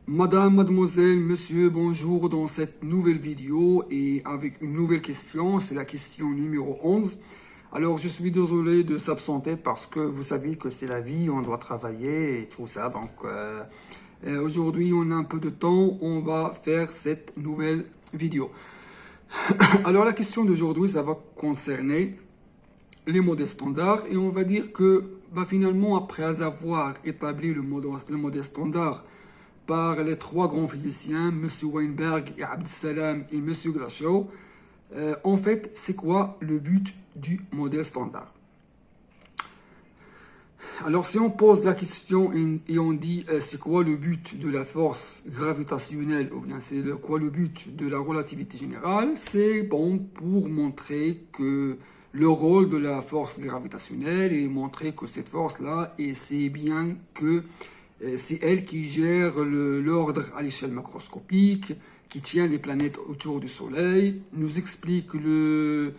Madame, mademoiselle, monsieur, bonjour dans cette nouvelle vidéo et avec une nouvelle question, c'est la question numéro 11. Alors je suis désolé de s'absenter parce que vous savez que c'est la vie, on doit travailler et tout ça. Donc aujourd'hui on a un peu de temps, on va faire cette nouvelle vidéo. Alors la question d'aujourd'hui, ça va concerner les modèles standards et on va dire que finalement après avoir établi le modèle standard par les trois grands physiciens, M. Weinberg et Abdeslam et M. Glashow, en fait, c'est quoi le but du modèle standard? Alors, si on pose la question et on dit c'est quoi le but de la force gravitationnelle, ou bien c'est quoi le but de la relativité générale, c'est bon pour montrer que le rôle de la force gravitationnelle et montrer que cette force-là, et c'est bien que c'est elle qui gère l'ordre à l'échelle macroscopique, qui tient les planètes autour du Soleil, nous explique le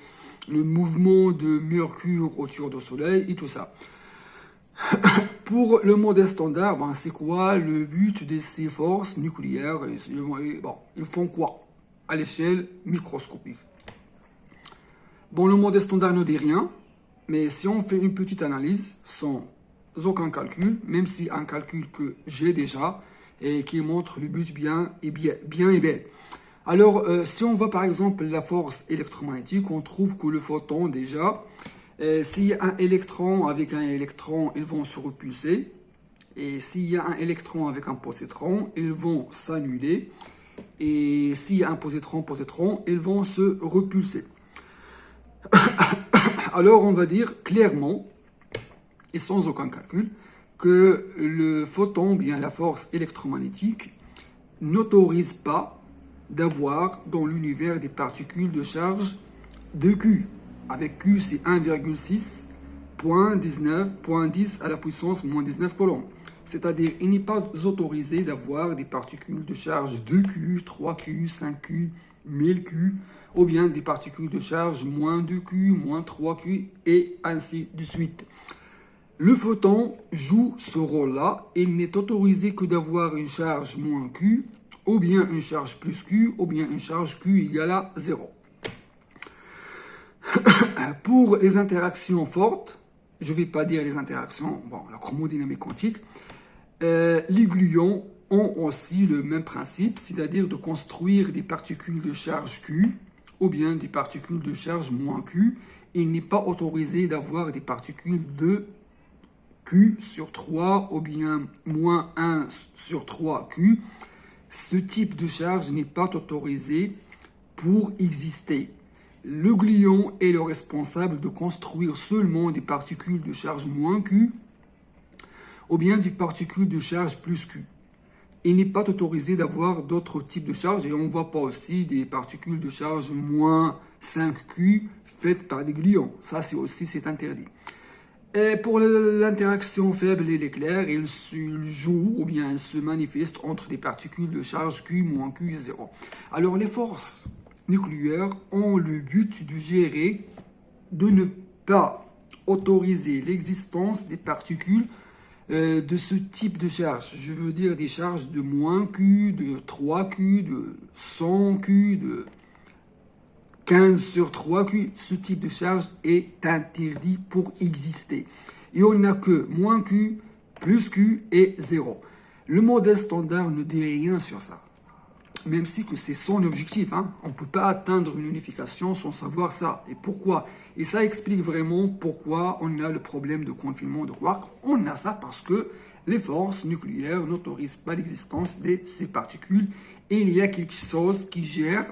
mouvement de Mercure autour du Soleil et tout ça. Pour le modèle standard, c'est quoi le but de ces forces nucléaires? Ils font quoi à l'échelle microscopique? Bon, le modèle standard ne dit rien, mais si on fait une petite analyse sans aucun calcul, même si un calcul que j'ai déjà et qui montre le but bien et belle. Alors, si on voit par exemple la force électromagnétique, on trouve que le photon déjà, s'il y a un électron avec un électron, ils vont se repulser. Et s'il y a un électron avec un positron, ils vont s'annuler. Et s'il y a un positron, ils vont se repulser. Alors, on va dire clairement, et sans aucun calcul, que le photon, bien la force électromagnétique, n'autorise pas d'avoir dans l'univers des particules de charge de Q. Avec Q, c'est 1,6.10 à la puissance moins 19 coulombs. C'est-à-dire, il n'est pas autorisé d'avoir des particules de charge 2Q, 3Q, 5Q, 1000Q, ou bien des particules de charge moins 2Q, moins 3Q, et ainsi de suite. Le photon joue ce rôle-là. Il n'est autorisé que d'avoir une charge moins Q, ou bien une charge plus Q, ou bien une charge Q égale à 0. Pour les interactions fortes, je ne vais pas dire les interactions, la chromodynamique quantique, les gluons ont aussi le même principe, c'est-à-dire de construire des particules de charge Q, ou bien des particules de charge moins Q. Il n'est pas autorisé d'avoir des particules de Q sur 3 ou bien moins 1 sur 3Q. Ce type de charge n'est pas autorisé pour exister. Le gluon est le responsable de construire seulement des particules de charge moins Q ou bien des particules de charge plus Q. Il n'est pas autorisé d'avoir d'autres types de charges et on ne voit pas aussi des particules de charge moins 5Q faites par des gluons. Ça c'est interdit. Et pour l'interaction faible et l'éclair, il se joue ou bien il se manifeste entre des particules de charge Q moins Q0. Alors les forces nucléaires ont le but de gérer, de ne pas autoriser l'existence des particules de ce type de charge. Je veux dire des charges de moins Q, de 3Q, de 100Q, de 15 sur 3Q, ce type de charge est interdit pour exister. Et on n'a que moins Q, plus Q et 0. Le modèle standard ne dit rien sur ça. Même si que c'est son objectif. On ne peut pas atteindre une unification sans savoir ça. Et pourquoi? Et ça explique vraiment pourquoi on a le problème de confinement de quarks. On a ça parce que les forces nucléaires n'autorisent pas l'existence de ces particules. Et il y a quelque chose qui gère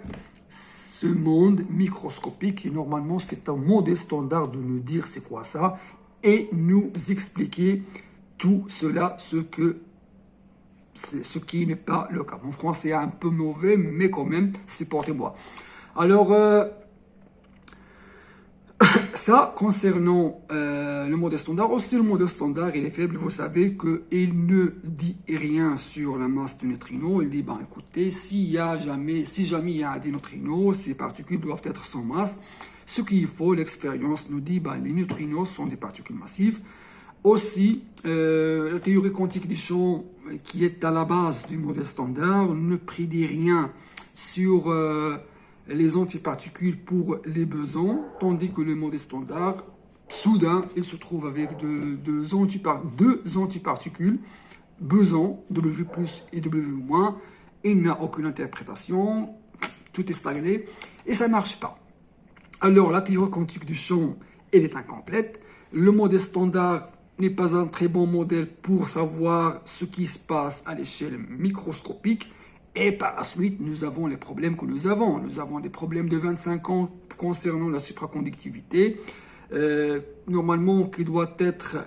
ce monde microscopique et normalement c'est un modèle standard de nous dire c'est quoi ça et nous expliquer tout cela, ce qui n'est pas le cas. Mon français est un peu mauvais mais quand même supportez-moi. Alors ça concernant le modèle standard, aussi le modèle standard il est faible, vous savez qu'il ne dit rien sur la masse de neutrinos. Il dit écoutez, si jamais il y a des neutrinos, ces particules doivent être sans masse. Ce qu'il faut, l'expérience nous dit les neutrinos sont des particules massives. Aussi, la théorie quantique des champs, qui est à la base du modèle standard, ne prédit rien sur les antiparticules pour les bosons, tandis que le modèle standard, soudain, il se trouve avec deux antiparticules, bosons, W plus et W moins. Il n'a aucune interprétation, tout est stagné et ça ne marche pas. Alors, la théorie quantique du champ, elle est incomplète. Le modèle standard n'est pas un très bon modèle pour savoir ce qui se passe à l'échelle microscopique. Et par la suite, nous avons les problèmes que nous avons. Nous avons des problèmes de 25 ans concernant la supraconductivité, normalement qui doit être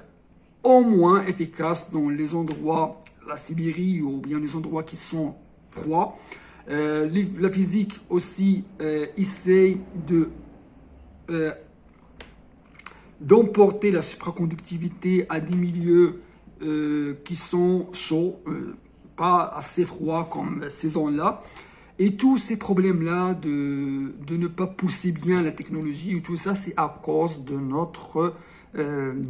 au moins efficace dans les endroits, la Sibérie ou bien les endroits qui sont froids. La physique aussi essaye d'emporter la supraconductivité à des milieux qui sont chauds, pas assez froids comme ces zones-là. Et tous ces problèmes-là de ne pas pousser bien la technologie, et tout ça, c'est à cause de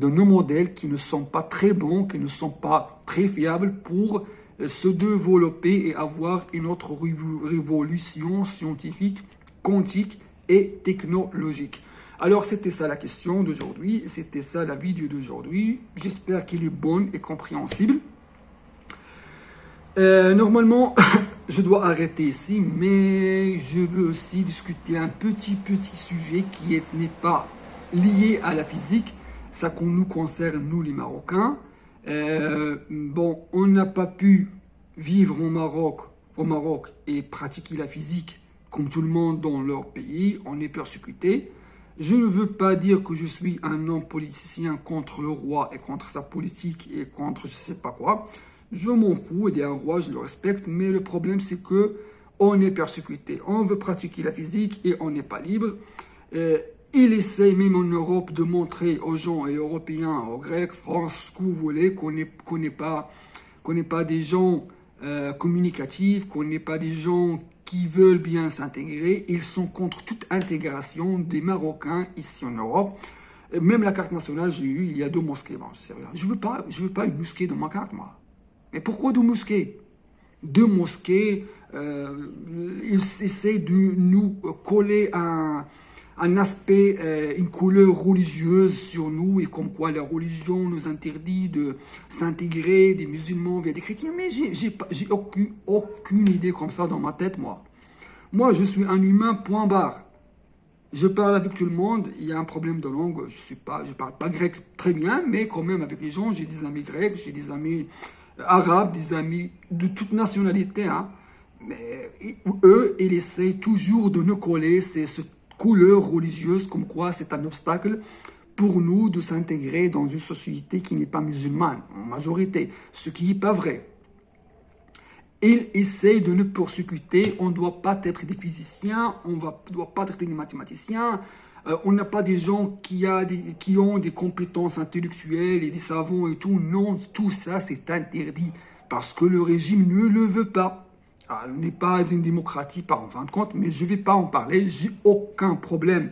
nos modèles qui ne sont pas très bons, qui ne sont pas très fiables pour se développer et avoir une autre révolution scientifique, quantique et technologique. Alors, c'était ça la question d'aujourd'hui, c'était ça la vidéo d'aujourd'hui. J'espère qu'elle est bonne et compréhensible. Normalement, je dois arrêter ici, mais je veux aussi discuter un petit sujet qui n'est pas lié à la physique, ça qu'on nous concerne, nous les Marocains. Bon, on n'a pas pu vivre au Maroc et pratiquer la physique comme tout le monde dans leur pays, on est persécuté. Je ne veux pas dire que je suis un homme politicien contre le roi et contre sa politique et contre je sais pas quoi. Je m'en fous, il est un roi, je le respecte, mais le problème c'est que on est persécuté. On veut pratiquer la physique et on n'est pas libre. Il essaye même en Europe de montrer aux gens et Européens, aux Grecs, France, ce que vous voulez, qu'on n'est pas des gens communicatifs, qu'on n'est pas des gens qui veulent bien s'intégrer. Ils sont contre toute intégration des Marocains ici en Europe. Même la carte nationale, j'ai eu, il y a 2 mosquées. Bon, c'est rien. Je veux pas une mosquée dans ma carte, moi. Mais pourquoi 2 mosquées? 2 mosquées, ils essaient de nous coller un aspect, une couleur religieuse sur nous, et comme quoi la religion nous interdit de s'intégrer des musulmans vers des chrétiens. Mais j'ai aucune idée comme ça dans ma tête, moi. Moi, je suis un humain, point barre. Je parle avec tout le monde, il y a un problème de langue, je parle pas grec très bien, mais quand même avec les gens, j'ai des amis grecs, j'ai des amis arabes, des amis de toute nationalité, hein. Mais eux, ils essayent toujours de nous coller cette couleur religieuse, comme quoi c'est un obstacle pour nous de s'intégrer dans une société qui n'est pas musulmane, en majorité, ce qui n'est pas vrai. Ils essayent de nous persécuter, on ne doit pas être des physiciens, on ne doit pas être des mathématiciens, on n'a pas des gens qui ont des compétences intellectuelles et des savants et tout. Non, tout ça c'est interdit parce que le régime ne le veut pas. On n'est pas une démocratie en fin de compte, mais je ne vais pas en parler. J'ai aucun problème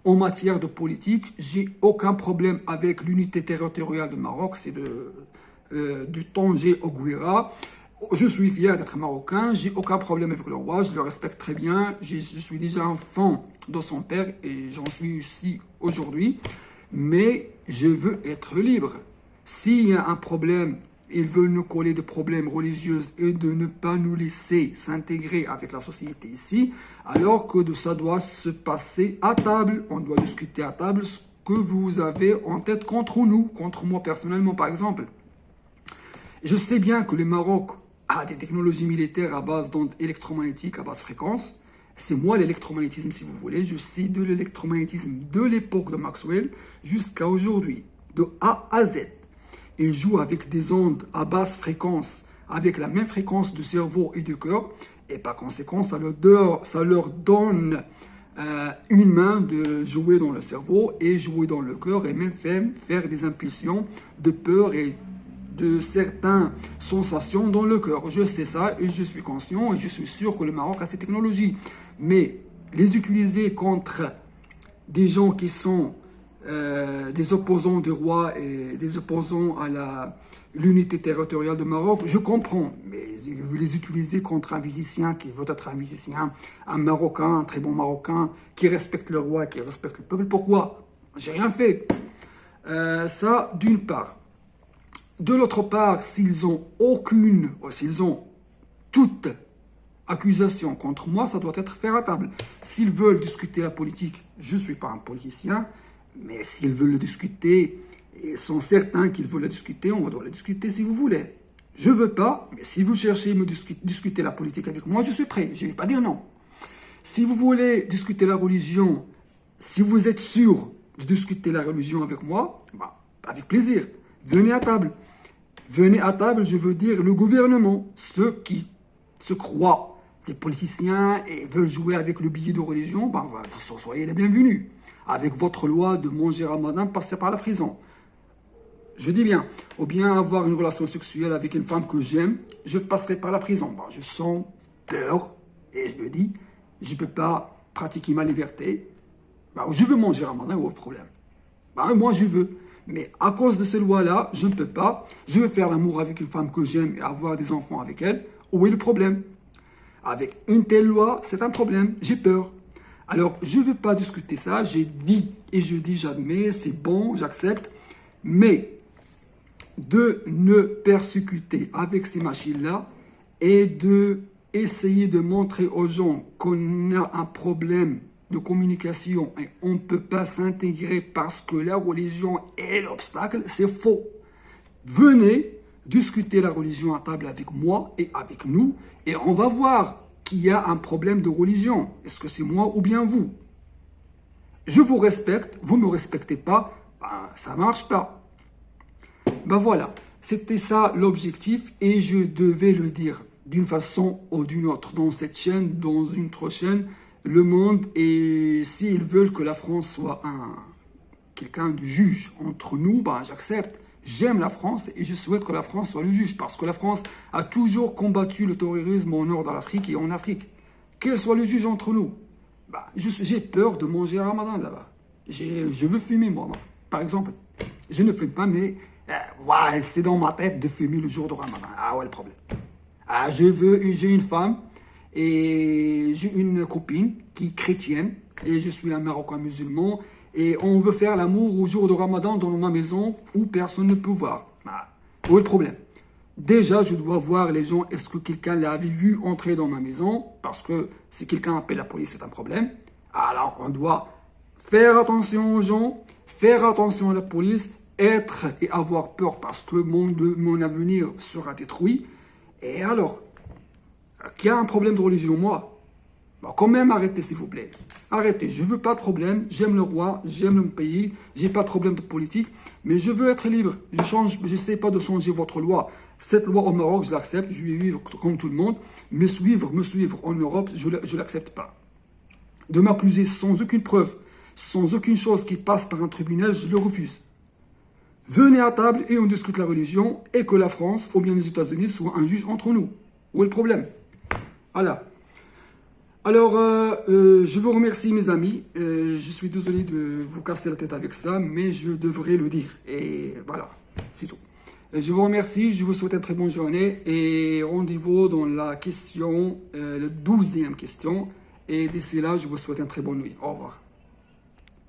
en matière de politique. J'ai aucun problème avec l'unité territoriale du Maroc. C'est du Tanger au Gouira. Je suis fier d'être marocain. J'ai aucun problème avec le roi. Je le respecte très bien. Je suis déjà enfant de son père et j'en suis ici aujourd'hui. Mais je veux être libre. S'il y a un problème, ils veulent nous coller des problèmes religieux et de ne pas nous laisser s'intégrer avec la société ici, alors que ça doit se passer à table. On doit discuter à table ce que vous avez en tête contre nous, contre moi personnellement par exemple. Je sais bien que le Maroc a des technologies militaires à base d'ondes électromagnétiques, à basse fréquence. C'est moi l'électromagnétisme si vous voulez. Je sais de l'électromagnétisme de l'époque de Maxwell jusqu'à aujourd'hui, de A à Z. Ils jouent avec des ondes à basse fréquence, avec la même fréquence du cerveau et du cœur, et par conséquent, ça leur donne une main de jouer dans le cerveau et jouer dans le cœur, et même faire des impulsions de peur et de certaines sensations dans le cœur. Je sais ça et je suis conscient et je suis sûr que le Maroc a ces technologies. Mais les utiliser contre des gens qui sont des opposants du roi et des opposants à l'unité territoriale du Maroc, je comprends, mais vous les utilisez contre un musicien qui veut être un musicien, un Marocain, un très bon Marocain, qui respecte le roi, qui respecte le peuple. Pourquoi? J'ai rien fait. Ça, d'une part. De l'autre part, s'ils ont toute accusation contre moi, ça doit être fait à table. S'ils veulent discuter la politique, je ne suis pas un politicien, mais s'ils veulent le discuter, et sont certains qu'ils veulent la discuter, on doit la discuter si vous voulez. Je ne veux pas, mais si vous cherchez à me discuter la politique avec moi, je suis prêt, je ne vais pas dire non. Si vous voulez discuter la religion, si vous êtes sûr de discuter la religion avec moi, bah, avec plaisir, venez à table. Venez à table, je veux dire le gouvernement, ceux qui se croient des politiciens et veulent jouer avec le billet de religion, ben, vous soyez les bienvenus. Avec votre loi de manger ramadan, passer par la prison. Je dis bien, ou bien avoir une relation sexuelle avec une femme que j'aime, je passerai par la prison. Ben, je sens peur et je me dis, je ne peux pas pratiquer ma liberté. Ben, je veux manger ramadan, où est le problème? Ben, moi, je veux. Mais à cause de ces lois-là, je ne peux pas. Je veux faire l'amour avec une femme que j'aime et avoir des enfants avec elle. Où est le problème? Avec une telle loi, c'est un problème. J'ai peur. Alors, je ne veux pas discuter ça. J'ai dit et je dis, j'admets, c'est bon, j'accepte. Mais de ne persécuter avec ces machines-là et de essayer de montrer aux gens qu'on a un problème de communication et on ne peut pas s'intégrer parce que la religion est l'obstacle, c'est faux. Venez discuter la religion à table avec moi et avec nous et on va voir qu'il y a un problème de religion. Est-ce que c'est moi ou bien vous? Je vous respecte, vous ne me respectez pas, ben, ça ne marche pas. Ben voilà, c'était ça l'objectif et je devais le dire d'une façon ou d'une autre dans cette chaîne, dans une autre chaîne, le monde. Et s'ils veulent que la France soit quelqu'un de juge entre nous, ben j'accepte. J'aime la France et je souhaite que la France soit le juge parce que la France a toujours combattu le terrorisme au nord de l'Afrique et en Afrique. Qu'elle soit le juge entre nous. Ben, j'ai peur de manger à Ramadan là-bas. Je veux fumer moi, par exemple. Je ne fume pas, mais ouais, c'est dans ma tête de fumer le jour de Ramadan. Ah ouais, le problème. Ah, j'ai une femme et j'ai une copine qui est chrétienne et je suis un Marocain musulman et on veut faire l'amour au jour de Ramadan dans ma maison où personne ne peut voir. Ah, où est le problème? Déjà, je dois voir les gens, est-ce que quelqu'un l'avait vu entrer dans ma maison? Parce que si quelqu'un appelle la police, c'est un problème. Alors, on doit faire attention aux gens, faire attention à la police, être et avoir peur parce que mon avenir sera détruit. Et alors, qu'il y a un problème de religion, moi, bah quand même arrêtez s'il vous plaît. Arrêtez, je veux pas de problème, j'aime le roi, j'aime le pays, j'ai pas de problème de politique, mais je veux être libre. Je n'essaie pas de changer votre loi. Cette loi au Maroc, je l'accepte, je vais vivre comme tout le monde, mais me suivre en Europe, je ne l'accepte pas. De m'accuser sans aucune preuve, sans aucune chose qui passe par un tribunal, je le refuse. Venez à table et on discute la religion et que la France, ou bien les États-Unis, soient un juge entre nous. Où est le problème? Voilà. Alors, je vous remercie mes amis. Je suis désolé de vous casser la tête avec ça, mais je devrais le dire. Et voilà, c'est tout. Je vous remercie, je vous souhaite une très bonne journée et rendez-vous dans la question, la 12e question. Et d'ici là, je vous souhaite une très bonne nuit. Au revoir.